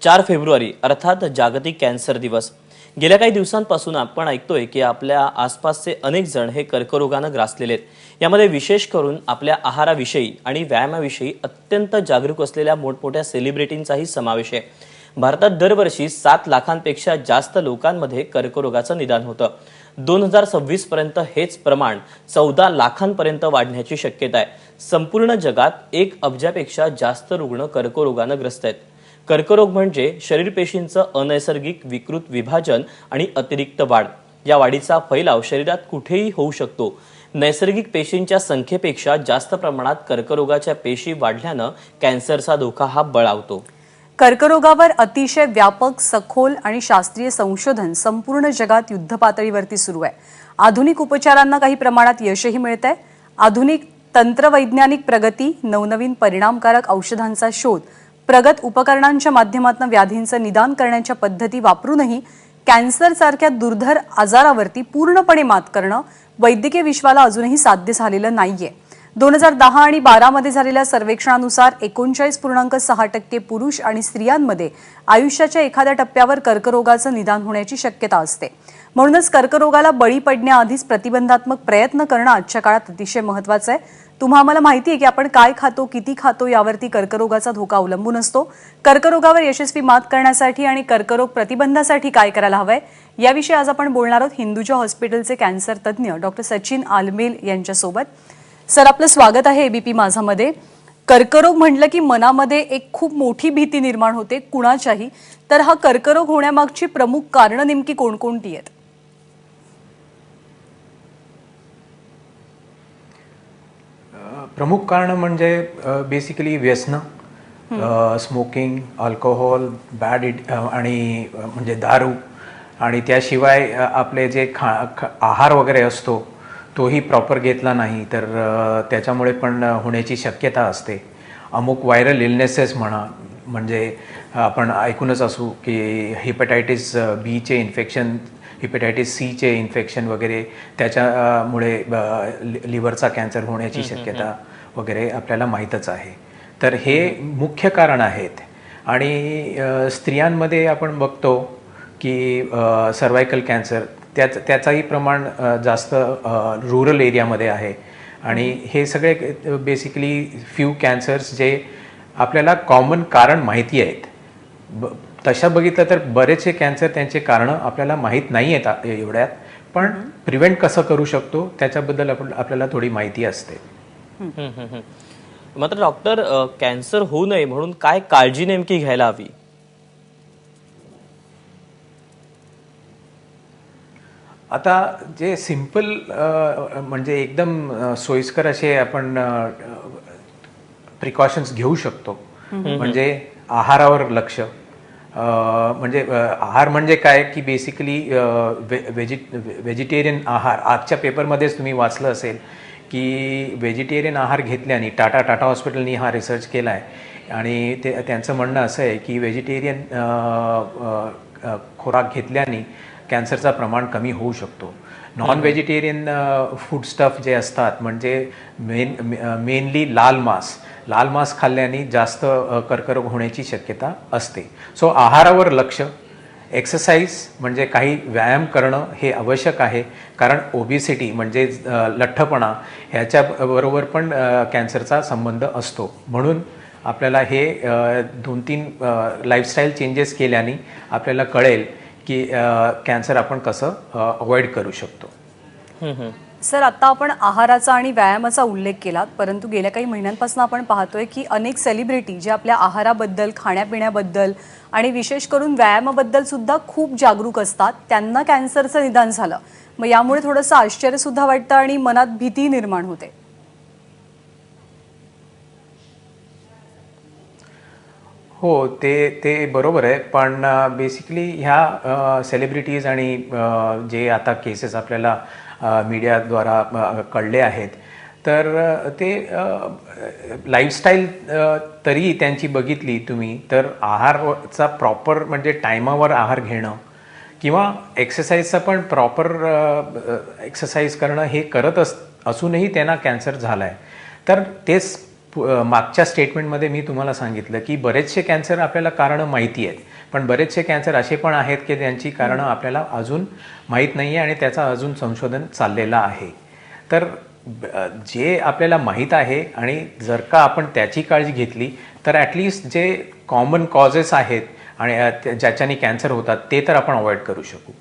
4 February अर्थात जागतिक cancer दिवस। गेल्या काही दिवसांपासून आपण ऐकतोय की आपल्या आसपासचे अनेक जण हे कर्करोगाने ग्रासलेले आहेत। यामध्ये विशेष करून आपल्या आहाराविषयी आणि व्यायामाविषयी अत्यंत जागरूक असलेल्या मोठमोठ्या सेलिब्रिटींचाही समावेश आहे। भारतात दरवर्षी 7 लाखांपेक्षा जास्त लोकांमध्ये कर्करोगाचं निदान होतं। 2026 पर्यंत हेच प्रमाण 14 लाखांपर्यंत वाढण्याची शक्यता आहे। संपूर्ण जगात 1 अब्जापेक्षा जास्त रुग्ण कर्करोगाने ग्रस्त आहेत। कर्करोग म्हणजे शरीरपेशींचं अनैसर्गिक विकृत विभाजन आणि अतिरिक्त वाढ। या वाढीचा फैलाव शरीरात कुठेही होऊ शकतो। नैसर्गिक पेशींच्या संख्येपेक्षा जास्त प्रमाणात कर्करोगाच्या पेशी वाढल्यानं कॅन्सरचा धोका हा बळावतो। कर्करोगावर अतिशय व्यापक, सखोल आणि शास्त्रीय संशोधन संपूर्ण जगात युद्धपातळीवरती सुरू आहे। आधुनिक उपचारांना काही प्रमाणात यशही मिळतंय। आधुनिक तंत्रवैज्ञानिक प्रगती, नवनवीन परिणामकारक औषधांचा शोध, प्रगत उपकरणांच्या माध्यमातून व्याधींचं निदान करण्याच्या पद्धती वापरूनही कॅन्सरसारख्या दुर्धर आजारावरती पूर्णपणे मात करणं वैद्यकीय विश्वाला अजूनही साध्य झालेलं नाहीये। 2010 आणि 12 मध्ये झालेल्या सर्वेक्षणानुसार 39.6% पुरुष आणि स्त्रियांमध्ये आयुष्याच्या एखाद्या टप्प्यावर कर्करोगाचं निदान होण्याची शक्यता असते। म्हणूनच कर्करोगाला बळी पडण्याआधीच प्रतिबंधात्मक प्रयत्न करणं आजच्या काळात अतिशय महत्त्वाचं आहे। तुम्हाला माहिती आहे की आपण काय खातो, किती खातो यावरती कर्करोगाचा धोका अवलंबून असतो। कर्करोगावर यशस्वी मात करण्यासाठी आणि कर्करोग प्रतिबंधासाठी काय करायला हवंय याविषयी आज आपण बोलणार आहोत हिंदुजा हॉस्पिटलचे कॅन्सर तज्ज्ञ डॉक्टर सचिन आलमेल यांच्यासोबत। सर, आपलं स्वागत आहे एबीपी माझामध्ये। कर्करोग म्हटलं की मनामध्ये एक खूप मोठी भीती निर्माण होते कुणाच्याही, तर हा कर्करोग होण्यामागची प्रमुख कारणं नेमकी कोणकोणती आहेत? प्रमुख कारण म्हणजे बेसिकली व्यसन, स्मोकिंग, अल्कोहोल, बॅड आणि म्हणजे दारू, आणि त्याशिवाय आपले जे आहार वगैरे असतो तोही प्रॉपर घेतला नाही तर त्याच्यामुळे पण होण्याची शक्यता असते। अमुक व्हायरल इलनेसेस म्हणा, म्हणजे आपण ऐकूनच असू की हेपॅटायटिस बीचे इन्फेक्शन, हेपॅटायटिस सीचे इन्फेक्शन वगैरे, त्याच्यामुळे लिव्हरचा कॅन्सर होण्याची शक्यता वगैरे आपल्याला माहीतच आहे। तर हे मुख्य कारण आहेत। आणि स्त्रियांमध्ये आपण बघतो की सर्वायकल कॅन्सर त्याचाही प्रमाण जास्त रुरल एरियामध्ये आहे। आणि हे सगळे बेसिकली फ्यू कॅन्सर्स जे आपल्याला कॉमन कारण माहिती आहेत। तशा बघितलं तर बरेचसे कॅन्सर त्यांचे कारणं आपल्याला माहीत नाही आहेत एवढ्यात, पण प्रिव्हेंट कसं करू शकतो त्याच्याबद्दल आपल्याला थोडी माहिती असते। मात्र डॉक्टर, कॅन्सर होऊ नये म्हणून काय काळजी नेमकी घ्यायला हवी? आता जे सिंपल म्हणजे एकदम सोयीस्कर असे आपण प्रिकॉशन्स घेऊ शकतो। म्हणजे आहारावर लक्ष, म्हणजे आहार म्हणजे काय की बेसिकली व्हेजिटेरियन आहार। आजच्या पेपरमध्येच तुम्ही वाचलं असेल की व्हेजिटेरियन आहार घेतल्याने टाटा हॉस्पिटलनी हा रिसर्च केला आहे आणि त्यांचं म्हणणं असं आहे की व्हेजिटेरियन खोराक घेतल्याने कॅन्सरचा प्रमाण कमी होऊ शकतो। नॉन व्हेजिटेरियन फूड स्टफ जे असतात, म्हणजे मेनली लाल मांस खाल्ल्याने जास्त कर्करोग होण्याची शक्यता असते। सो आहारावर लक्ष, एक्सरसाइज म्हणजे काही व्यायाम करणं हे आवश्यक आहे, कारण ओबेसिटी म्हणजे लठ्ठपणा ह्याच्याबरोबर पण कॅन्सरचा संबंध असतो। म्हणून आपल्याला हे 2-3 लाईफस्टाईल चेंजेस केल्याने आपल्याला कळेल की कॅन्सर आपण कसं अवॉइड करू शकतो। सर, आता आपण आहाराचा आणि व्यायामाचा उल्लेख केला, परंतु गेल्या काही महिन्यांपासून आपण पाहतोय की अनेक सेलिब्रिटी जे आपल्या आहाराबद्दल, खाण्यापिण्याबद्दल आणि विशेष करून व्यायामाबद्दल सुद्धा खूप जागरूक असतात, त्यांना कॅन्सरचं निदान झालं। मग यामुळे थोडंसं आश्चर्य सुद्धा वाटतं आणि मनात भीती निर्माण होते। हो, ते बरोबर आहे, पण बेसिकली ह्या सेलिब्रिटीज आणि जे आता केसेस आपल्याला मीडियाद्वारा कळले आहेत, तर ते लाईफस्टाईल तरी त्यांची बघितली तुम्ही तर आहाराचा प्रॉपर म्हणजे टायमावर आहार घेणं किंवा एक्सरसाइजचा पण प्रॉपर एक्सरसाइज करणं हे करत असूनही त्यांना कॅन्सर झाला आहे। तर तेच मागच्या स्टेटमेंटमध्ये मी तुम्हाला सांगितलं की बरेचसे कॅन्सर आपल्याला कारणं माहिती आहेत, पण बरेचसे कॅन्सर असे पण आहेत की त्यांची कारणं आपल्याला अजून माहीत नाही आहे आणि त्याचा अजून संशोधन चाललेलं आहे. तर जे आपल्याला माहीत आहे आणि जर का आपण त्याची काळजी घेतली तर ॲटलिस्ट जे कॉमन कॉजेस आहेत आणि ज्याच्याने कॅन्सर होतात ते तर आपण अवॉइड करू शकू.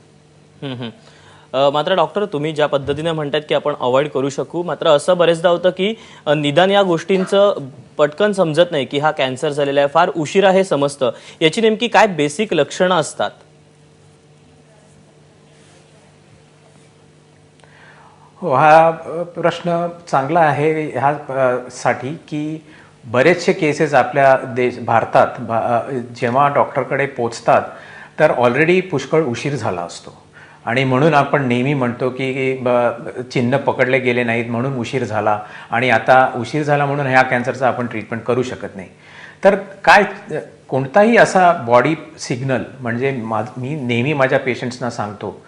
मात्र डॉक्टर, तुम्ही ज्या पद्धतीने म्हणतात की आपण अवॉइड करू शकू, मात्र असं बरेचदा होतं की निदान या गोष्टींचं पटकन समजत नाही की हा कॅन्सर झालेला आहे, फार उशिरा हे समजतं. याची नेमकी काय बेसिक लक्षणं असतात? हो, हा प्रश्न चांगला आहे ह्यासाठी की बरेचसे केसेस आपल्या भारतात जेव्हा डॉक्टरकडे पोचतात तर ऑलरेडी पुष्कळ उशीर झाला असतो आणि म्हणून आपण नेहमी म्हणतो की चिन्ह पकडले गेले नाहीत म्हणून उशीर झाला आणि आता उशीर झाला म्हणून ह्या कॅन्सरचा आपण ट्रीटमेंट करू शकत नाही. तर कोणताही असा बॉडी सिग्नल म्हणजे मी नेहमी माझ्या पेशंट्सना सांगतो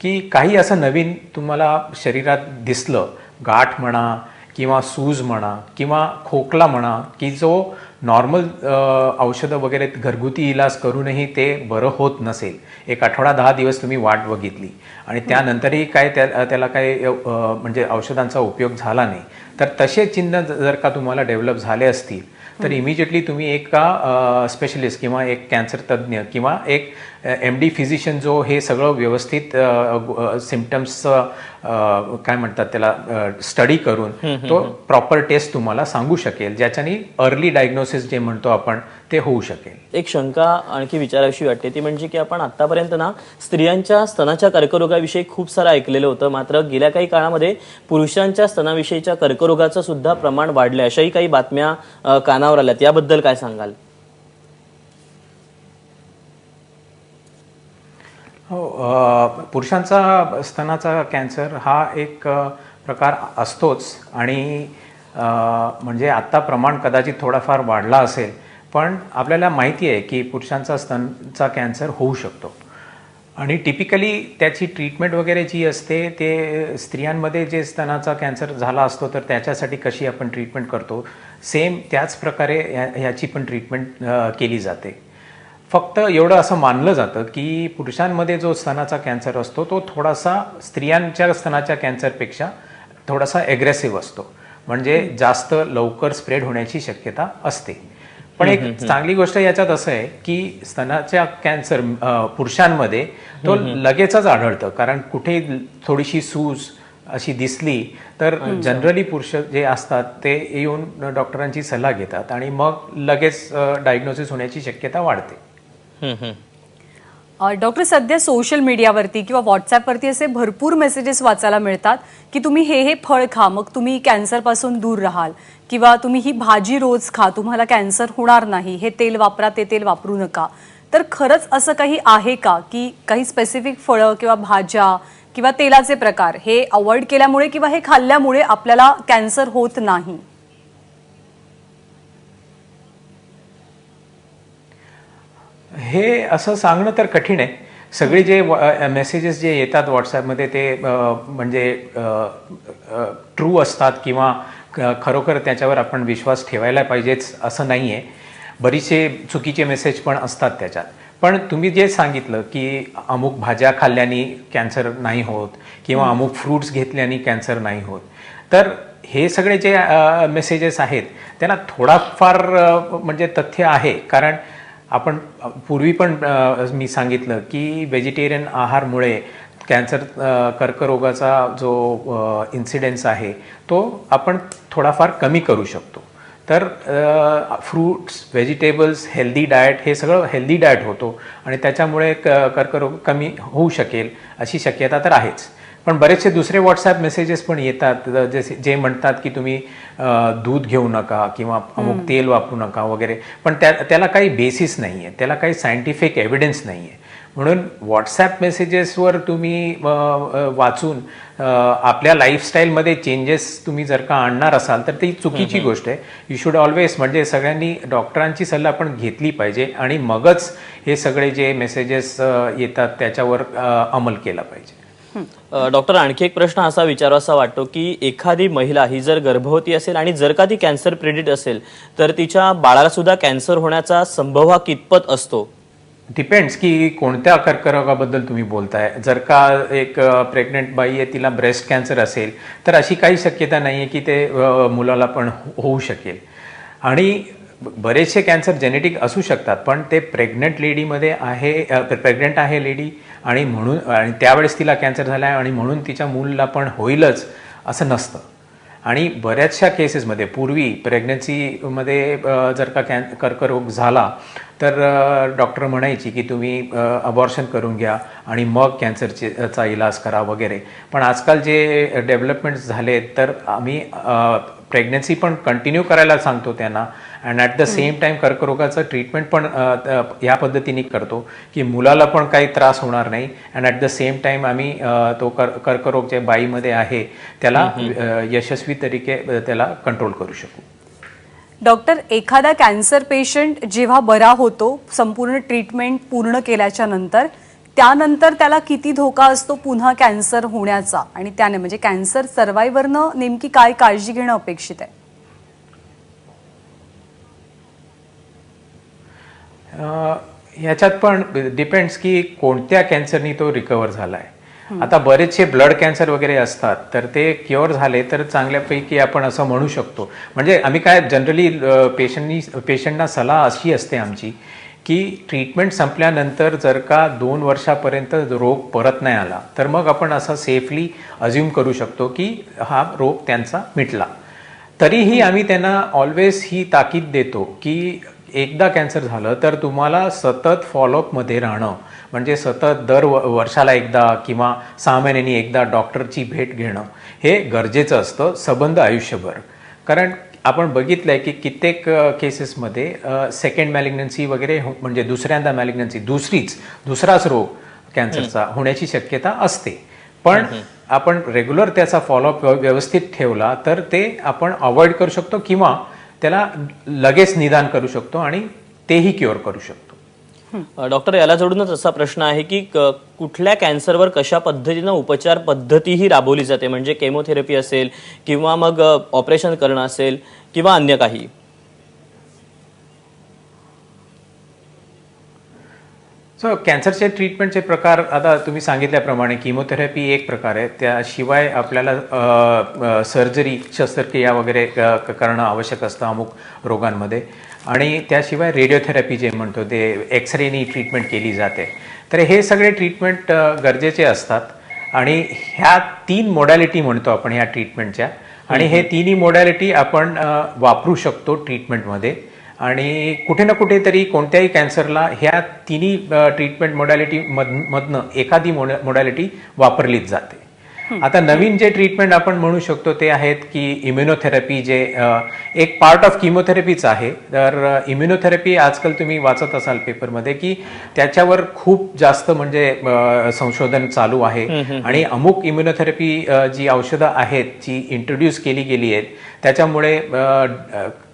की काही असं नवीन तुम्हाला शरीरात दिसलं, गाठ म्हणा किंवा सूज म्हणा किंवा खोकला म्हणा, की जो नॉर्मल औषधं वगैरे घरगुती इलाज करूनही ते बरं होत नसेल, एक आठवडा 10 दिवस तुम्ही वाट बघितली आणि त्यानंतरही काय त्याला काय म्हणजे औषधांचा उपयोग झाला नाही, तर तसे चिन्ह जर का तुम्हाला डेव्हलप झाले असतील तर इमिजिएटली तुम्ही एका स्पेशलिस्ट किंवा एक कॅन्सर तज्ज्ञ किंवा एक MD फिजिशियन जो हे सगळं व्यवस्थित सिम्पटम्सचं काय म्हणतात त्याला स्टडी करून तो प्रॉपर टेस्ट तुम्हाला सांगू शकेल, ज्याच्याने अर्ली डायग्नोसिस जे म्हणतो आपण ते होऊ शकेल. एक शंका आणखी विचाराविषयी वाटते, ती म्हणजे की आपण आतापर्यंत ना स्त्रियांच्या स्तनाच्या कर्करोगाविषयी खूप सारं ऐकलेलं होतं, मात्र गेल्या काही काळामध्ये पुरुषांच्या स्तनाविषयीच्या कर्करोगाचं सुद्धा प्रमाण वाढलंय, अशाही काही बातम्या कानावर आल्यात. याबद्दल काय सांगाल? हो, पुरुषांचा स्तनाचा कॅन्सर हा एक प्रकार असतोच आणि म्हणजे आत्ता प्रमाण कदाचित थोडाफार वाढला असेल, पण आपल्याला माहिती आहे की पुरुषांचा स्तनचा कॅन्सर होऊ शकतो आणि टिपिकली त्याची ट्रीटमेंट वगैरे जी असते ते स्त्रियांमध्ये जे स्तनाचा कॅन्सर झाला असतो तर त्याच्यासाठी कशी आपण ट्रीटमेंट करतो सेम त्याच प्रकारे ह्याची पण ट्रीटमेंट केली जाते. फक्त एवढं असं मानलं जातं की पुरुषांमध्ये जो स्तनाचा कॅन्सर असतो तो थोडासा स्त्रियांच्या स्तनाच्या कॅन्सरपेक्षा थोडासा ॲग्रेसिव्ह असतो, म्हणजे जास्त लवकर स्प्रेड होण्याची शक्यता असते. पण एक चांगली गोष्ट याच्यात असं आहे की स्तनाच्या कॅन्सर पुरुषांमध्ये तो लगेचच आढळतं, कारण कुठे थोडीशी सूज अशी दिसली तर जनरली पुरुष जे असतात ते येऊन डॉक्टरांची सल्ला घेतात आणि मग लगेच डायग्नोसिस होण्याची शक्यता वाढते. डॉक्टर, सध्या सोशल मीडियावरती किंवा व्हॉट्सॲपवरती असे भरपूर मेसेजेस वाचायला मिळतात की तुम्ही हे फळ खा मग तुम्ही कॅन्सरपासून दूर राहाल, किंवा तुम्ही ही भाजी रोज खा तुम्हाला कॅन्सर होणार नाही, हे तेल वापरा ते तेल वापरू नका. तर खरंच असं काही आहे का की काही स्पेसिफिक फळं किंवा भाज्या किंवा तेलाचे प्रकार हे अवॉइड केल्यामुळे किंवा हे खाल्ल्यामुळे आपल्याला कॅन्सर होत नाही? हे असं सांगणं तर कठीण आहे. सगळे जे मेसेजेस जे येतात व्हॉट्सॲपमध्ये ते म्हणजे ट्रू असतात किंवा खरोखर त्याच्यावर आपण विश्वास ठेवायला पाहिजेच असं नाही आहे. बरीचसे चुकीचे मेसेज पण असतात त्याच्यात. पण तुम्ही जे सांगितलं की अमुक भाज्या खाल्ल्याने कॅन्सर नाही होत किंवा अमुक फ्रूट्स घेतल्याने कॅन्सर नाही होत, तर हे सगळे जे मेसेजेस आहेत त्यांना थोडाफार म्हणजे तथ्य आहे. कारण आपण पूर्वी पण मी सांगितलं की व्हेजिटेरियन आहारमुळे कर्करोगाचा जो इन्सिडेन्स आहे तो आपण थोडाफार कमी करू शकतो. तर फ्रूट्स, व्हेजिटेबल्स, हेल्दी डाएट हे सगळं हेल्दी डाएट होतो आणि त्याच्यामुळे कर्करोग कमी होऊ शकेल अशी शक्यता तर आहेच. पण बरेचसे दुसरे व्हॉट्सॲप मेसेजेस पण येतात जे म्हणतात की तुम्ही दूध घेऊ नका किंवा अमुक तेल वापरू नका वगैरे, पण त्याला काही बेसिस नाही आहे, त्याला काही सायंटिफिक एव्हिडन्स नाही आहे. म्हणून व्हॉट्सॲप मेसेजेसवर तुम्ही वाचून आपल्या लाईफस्टाईलमध्ये चेंजेस तुम्ही जर का आणणार असाल तर ती चुकीची गोष्ट आहे. यू शुड ऑलवेज म्हणजे सगळ्यांनी डॉक्टरांची सल्ला पण घेतली पाहिजे आणि मगच हे सगळे जे मेसेजेस येतात त्याच्यावर अंमल केला पाहिजे. डॉक्टर, आणखी एक प्रश्न असा विचारावासा वाटतो की एखादी महिला ही जर गर्भवती असेल आणि जर का ती कॅन्सर प्रेडिट असेल तर तिच्या बाळाला सुद्धा कॅन्सर होण्याचा संभव हा कितपत असतो? डिपेंड्स की कोणत्या कर्करोगाबद्दल तुम्ही बोलताय. जर का एक प्रेग्नेंट बाई आहे, तिला ब्रेस्ट कॅन्सर असेल तर अशी काही शक्यता नाही आहे की ते मुलाला पण होऊ शकेल. आणि बरेचसे कॅन्सर जेनेटिक असू शकतात, पण ते प्रेग्नंट लेडीमध्ये आहे, प्रेग्नंट आहे लेडी आणि म्हणून आणि त्यावेळेस तिला कॅन्सर झाला आहे आणि म्हणून तिच्या मुलाला पण होईलच असं नसतं. आणि बऱ्याचशा केसेसमध्ये पूर्वी प्रेग्नन्सीमध्ये जर का कर्करोग झाला तर डॉक्टर म्हणायची की तुम्ही अबॉर्शन करून घ्या आणि मग कॅन्सरचा इलाज करा वगैरे. पण आजकाल जे डेव्हलपमेंट्स झाले तर आम्ही प्रेग्नन्सी पण कंटिन्यू करायला सांगतो त्यांना and at the same time कर्करोगाचं ट्रीटमेंट पण या पद्धतीने करतो की मुलाला पण काही त्रास होणार नाही and at the same time आम्ही तो कर्करोग जे बाईमध्ये आहे त्याला यशस्वी तरीके त्याला कंट्रोल करू शकू. डॉक्टर, एखादा कॅन्सर पेशंट जेव्हा बरा होतो संपूर्ण ट्रीटमेंट पूर्ण केल्याच्या नंतर त्यानंतर त्याला किती धोका असतो पुन्हा कॅन्सर होण्याचा, आणि त्याने म्हणजे कॅन्सर सर्व्हायव्हरनं नेमकी काय काळजी घेणं अपेक्षित आहे? ह्याच्यात पण डिपेंड्स की कोणत्या कॅन्सरनी तो रिकवर झाला आहे. आता बरेचसे ब्लड कॅन्सर वगैरे असतात तर ते क्युअर झाले तर चांगल्यापैकी आपण असं म्हणू शकतो. म्हणजे आम्ही काय जनरली पेशंटना सलाह अशी असते आमची की ट्रीटमेंट संपल्यानंतर जर का 2 वर्षापर्यंत रोग परत नाही आला तर मग आपण असं सेफली अज्युम करू शकतो की हा रोग त्यांचा मिटला. तरीही आम्ही त्यांना ऑलवेज ही ताकीद देतो की एकदा कॅन्सर झालं तर तुम्हाला सतत फॉलोअपमध्ये राहणं, म्हणजे सतत दर वर्षाला एकदा किंवा 6 महिन्यांनी एकदा डॉक्टरची भेट घेणं हे गरजेचं असतं सबंध आयुष्यभर. कारण आपण बघितलं आहे की कित्येक केसेसमध्ये सेकंड मॅलिग्नन्सी वगैरे म्हणजे दुसऱ्यांदा मॅलिग्नन्सी दुसराच रोग कॅन्सरचा होण्याची शक्यता असते. पण आपण रेग्युलर त्याचा फॉलोअप व्यवस्थित ठेवला तर ते आपण अवॉइड करू शकतो किंवा त्याला लगेच निदान करू शकतो आणि तेही क्युअर करू शकतो. डॉक्टर, याला जोडूनच असा प्रश्न आहे की कुठल्या कॅन्सरवर कशा पद्धतीनं उपचार पद्धतीही राबवली जाते, म्हणजे केमोथेरपी असेल किंवा मग ऑपरेशन करणं असेल किंवा अन्य काही? सो कॅन्सरचे ट्रीटमेंटचे प्रकार आता तुम्ही सांगितल्याप्रमाणे किमोथेरपी एक प्रकार आहे. त्याशिवाय आपल्याला सर्जरी शस्त्रक्रिया वगैरे करणं आवश्यक असतं अमुक रोगांमध्ये. आणि त्याशिवाय रेडिओथेरपी जे म्हणतो ते एक्सरेनी ट्रीटमेंट केली जाते. तर हे सगळे ट्रीटमेंट गरजेचे असतात. आणि ह्या 3 मोडॅलिटी म्हणतो आपण ह्या ट्रीटमेंटच्या, आणि हे तिन्ही मोडॅलिटी आपण वापरू शकतो ट्रीटमेंटमध्ये. आणि कुठे ना कुठेतरी कोणत्याही कॅन्सरला ह्या तिन्ही ट्रीटमेंट मोडॅलिटी मधनं एखादी मोडॅलिटी वापरलीच जाते. आता नवीन जे ट्रीटमेंट आपण म्हणू शकतो ते आहेत की इम्युनोथेरपी, जे एक पार्ट ऑफ किमोथेरपीच आहे. तर इम्युनोथेरपी आजकाल तुम्ही वाचत असाल पेपरमध्ये की त्याच्यावर खूप जास्त म्हणजे संशोधन चालू आहे. आणि अमुक इम्युनोथेरपी जी औषधं आहेत जी इंट्रोड्यूस केली गेली आहेत त्याच्यामुळे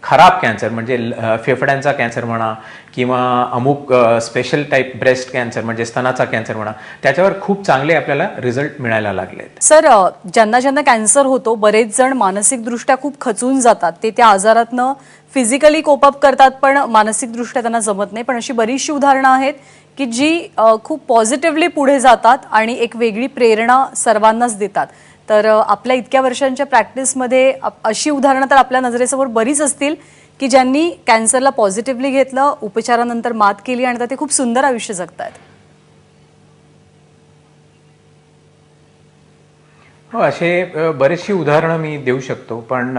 खराब कॅन्सर म्हणजे फेफड्यांचा कॅन्सर म्हणा किंवा अमुक स्पेशल टाईप ब्रेस्ट कॅन्सर म्हणजे स्तनाचा कॅन्सर म्हणा, त्याच्यावर खूप चांगले आपल्याला रिझल्ट मिळायला लागलेत. सर, ज्यांना ज्यांना कॅन्सर होतो बरेच जण मानसिकदृष्ट्या खूप खचून जातात. ते त्या आजारातनं फिजिकली कोपअप करतात पण मानसिकदृष्ट्या त्यांना जमत नाही. पण अशी बरीचशी उदाहरणं आहेत की जी खूप पॉझिटिव्हली पुढे जातात आणि एक वेगळी प्रेरणा सर्वांनाच देतात. तर आपल्या इतक्या वर्षांच्या प्रॅक्टिसमध्ये अशी उदाहरणं तर आपल्या नजरेसमोर बरीच असतील की ज्यांनी कॅन्सरला पॉझिटिव्हली घेतलं, उपचारानंतर मात केली आणि आता ते खूप सुंदर आयुष्य जगतायत. हो, असे बरेचशी उदाहरणं मी देऊ शकतो. पण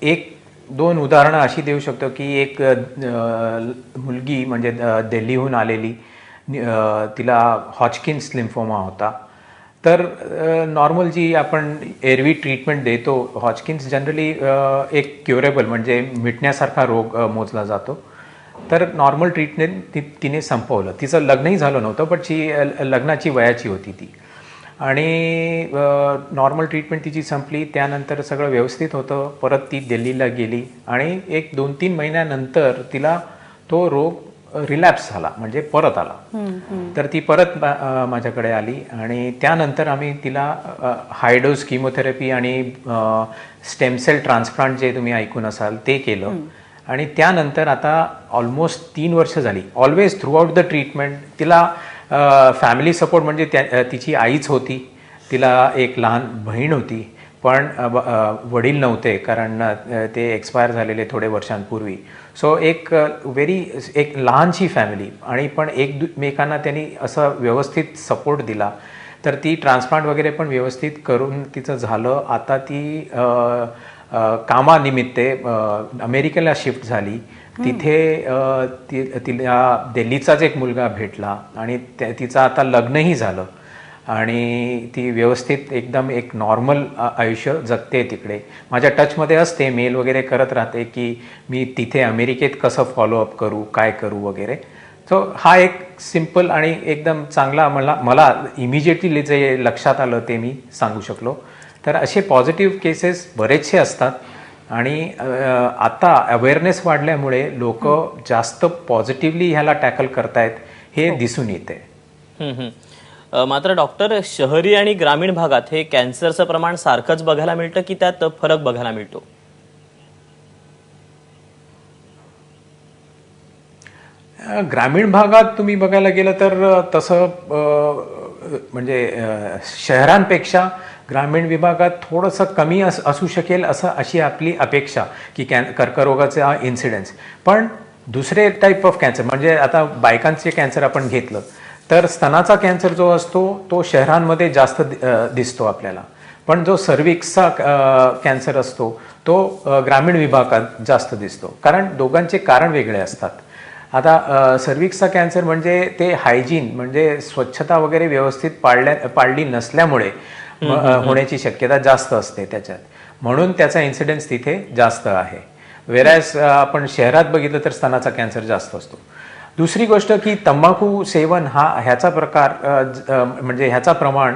1-2 उदाहरणं अशी देऊ शकतो की एक मुलगी म्हणजे दिल्लीहून आलेली, तिला हॉचकिन्स लिम्फोमा होता. तर नॉर्मल जी आपण एरवी ट्रीटमेंट देतो, हॉचकिन्स जनरली एक क्युरेबल म्हणजे मिटण्यासारखा रोग मोजला जातो. तर नॉर्मल ट्रीटमेंट तिने संपवलं. तिचं लग्नही झालं नव्हतं पण लग्नाची वयाची होती ती. आणि नॉर्मल ट्रीटमेंट तिची संपली. त्यानंतर सगळं व्यवस्थित होतं. परत ती दिल्लीला गेली आणि एक 2-3 महिन्यानंतर तिला तो रोग रिलॅप्स झाला, म्हणजे परत आला. तर ती परत माझ्याकडे आली आणि त्यानंतर आम्ही तिला हाय डोस किमोथेरपी आणि स्टेम सेल ट्रान्सप्लांट जे तुम्ही ऐकून असाल ते केलं. आणि त्यानंतर आता ऑलमोस्ट 3 वर्ष झाली. Always through out the treatment तिला फॅमिली सपोर्ट म्हणजे तिची आईच होती, तिला एक लहान बहीण होती, पण वडील नव्हते कारण ते एक्सपायर झालेले थोडे वर्षांपूर्वी. सो एक लहानशी फॅमिली आणि पण एकमेकांना त्यांनी असं व्यवस्थित सपोर्ट दिला. तर ती ट्रान्सप्लांट वगैरे पण व्यवस्थित करून तिचं झालं. आता ती कामानिमित्ते अमेरिकेला शिफ्ट झाली. तिथे तिला दिल्लीचाच एक मुलगा भेटला आणि तिचं आता लग्नही झालं आणि ती व्यवस्थित एकदम एक नॉर्मल आयुष्य जगते तिकडे. माझ्या टचमध्ये असते, मेल वगैरे करत राहते की मी तिथे अमेरिकेत कसं फॉलोअप करू, काय करू वगैरे. सो हा एक सिम्पल आणि एकदम चांगला मला इमिजिएटली जे लक्षात आलं ते मी सांगू शकलो. तर असे पॉझिटिव्ह केसेस बरेचसे असतात आणि आता अवेअरनेस वाढल्यामुळे लोक जास्त पॉझिटिव्हली ह्याला टॅकल करतायत हे दिसून येते. मात्र डॉक्टर, शहरी आणि ग्रामीण भागात हे कॅन्सरचं प्रमाण सारखंच बघायला मिळतं की त्यात फरक बघायला मिळतो? ग्रामीण भागात तुम्ही बघायला गेलं तर तसं म्हणजे शहरांपेक्षा ग्रामीण विभागात थोडंसं कमी असू शकेल अशी आपली अपेक्षा की कर्करोगाचा इन्सिडेन्स. पण दुसरे टाईप ऑफ कॅन्सर म्हणजे आता बायकांचे कॅन्सर आपण घेतलं तर स्तनाचा कॅन्सर जो असतो तो शहरांमध्ये जास्त दिसतो आपल्याला, पण जो सर्व्हिक्सचा कॅन्सर असतो तो ग्रामीण विभागात जास्त दिसतो, कारण दोघांचे कारण वेगळे असतात. आता सर्व्हिक्सचा कॅन्सर म्हणजे ते हायजीन म्हणजे स्वच्छता वगैरे व्यवस्थित पाळली नसल्यामुळे होण्याची शक्यता जास्त असते त्याच्यात, म्हणून त्याचा इन्सिडेन्स तिथे जास्त आहे. वेरॅज आपण शहरात बघितलं तर स्तनाचा कॅन्सर जास्त असतो. दुसरी गोष्ट की तंबाखू सेवन ह्याचा प्रकार म्हणजे ह्याचा प्रमाण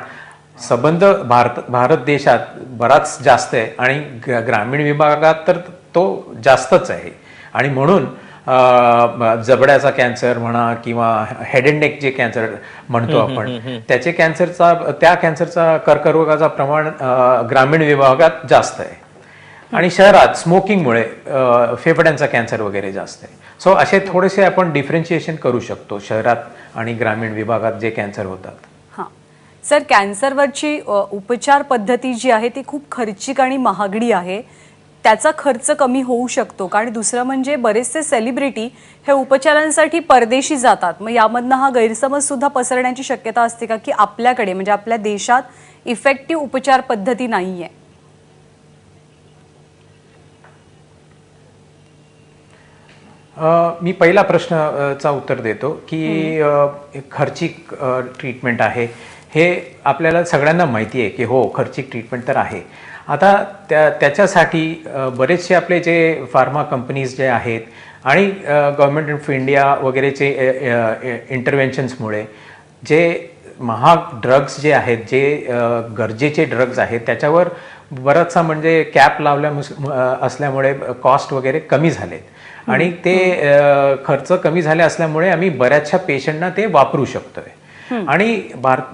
संबंध भारत देशात बराच जास्त आहे आणि ग्रामीण विभागात तर तो जास्तच आहे. आणि म्हणून जबड्याचा कॅन्सर म्हणा किंवा हेड अँड नेक जे कॅन्सर म्हणतो आपण त्या कॅन्सरचा कर्करोगाचा प्रमाण ग्रामीण विभागात जास्त आहे. आणि शहरात स्मोकिंगमुळे फेफड्यांचा कॅन्सर वगैरे जास्त आहे. सो असे थोडेसे आपण डिफरन्शिएशन करू शकतो शहरात आणि ग्रामीण विभागात जे कॅन्सर होतात. हां सर, कॅन्सरवरची उपचार पद्धती जी आहे ती खूप खर्चिक आणि महागडी आहे. त्याचा खर्च कमी होऊ शकतो कारण दुसरं म्हणजे बरेचसे सेलिब्रिटी हे उपचारांसाठी परदेशी जातात. मग यामधनं हा गैरसमज सुद्धा पसरण्याची शक्यता असते का की आपल्याकडे म्हणजे आपल्या देशात इफेक्टिव्ह उपचार पद्धती नाहीये? मी पहिला प्रश्नाचा उत्तर देतो की खर्चिक ट्रीटमेंट आहे हे आपल्याला सगळ्यांना माहिती आहे की हो, खर्चिक ट्रीटमेंट तर आहे. आता त्याच्यासाठी बरेचसे आपले जे फार्मा कंपनीज जे आहेत आणि गव्हर्नमेंट ऑफ इंडिया वगैरेचे इंटरव्हेन्शन्समुळे जे महाग ड्रग्स जे आहेत, जे गरजेचे ड्रग्ज आहेत त्याच्यावर बराचसा म्हणजे कॅप असल्यामुळे कॉस्ट वगैरे कमी झालेत आणि ते खर्च कमी झाले असल्यामुळे आम्ही बऱ्याचशा पेशंटना ते वापरू शकतोय. आणि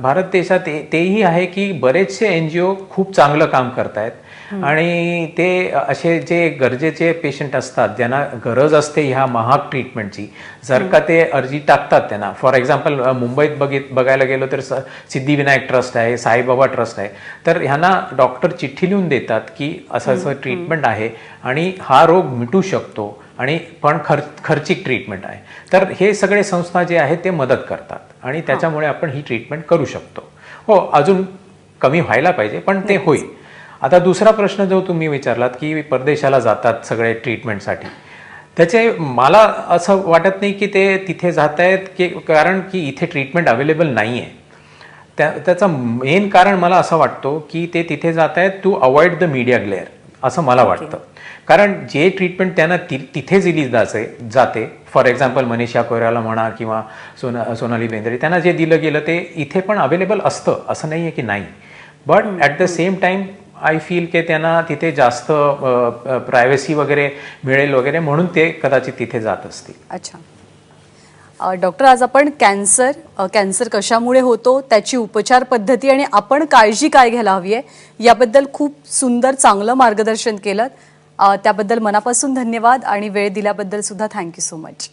भारत देशात तेही आहे की बरेचसे NGO खूप चांगलं काम करतायत आणि ते असे जे गरजेचे पेशंट असतात ज्यांना गरज असते ह्या महाग ट्रीटमेंटची, जर का ते अर्जी टाकतात त्यांना. फॉर एक्झाम्पल मुंबईत बघायला गेलो तर सिद्धिविनायक ट्रस्ट आहे, साईबाबा ट्रस्ट आहे, तर ह्यांना डॉक्टर चिठ्ठी लिहून देतात की असं ट्रीटमेंट आहे आणि हा रोग मिटू शकतो आणि पण खर्चिक ट्रीटमेंट आहे. तर हे सगळे संस्था जे आहेत ते मदत करतात आणि त्याच्यामुळे आपण ही ट्रीटमेंट करू शकतो. हो, अजून कमी व्हायला पाहिजे पण ते होईल. आता दुसरा प्रश्न जो तुम्ही विचारलात की परदेशाला जातात सगळे ट्रीटमेंटसाठी, त्याचे मला असं वाटत नाही की ते तिथे जात आहेत की कारण की इथे ट्रीटमेंट अवेलेबल नाही आहे. त्याचं मेन कारण मला असं वाटतो की ते तिथे जात आहेत to avoid the media glare असं मला वाटतं. कारण जे ट्रीटमेंट त्यांना तिथे दिली जाते, फॉर एक्झाम्पल मनीषा कोइराला म्हणा किंवा सोनाली बेंद्रे, त्यांना जे दिलं गेलं ते इथे पण अवेलेबल असतं, असं नाही आहे की नाही. But at the same time I feel की त्यांना तिथे जास्त प्रायव्हसी वगैरे मिळेल वगैरे म्हणून ते कदाचित तिथे जात असतील. अच्छा. डॉक्टर, आज आपण कॅन्सर कशामुळे होतो, त्याची उपचार पद्धती आणि आपण काळजी काय घ्यायला हवी आहे याबद्दल खूप सुंदर चांगलं मार्गदर्शन केलं. त्याबद्दल मनापासून धन्यवाद आणि वेळ दिल्याबद्दल सुद्धा थँक्यू सो मच.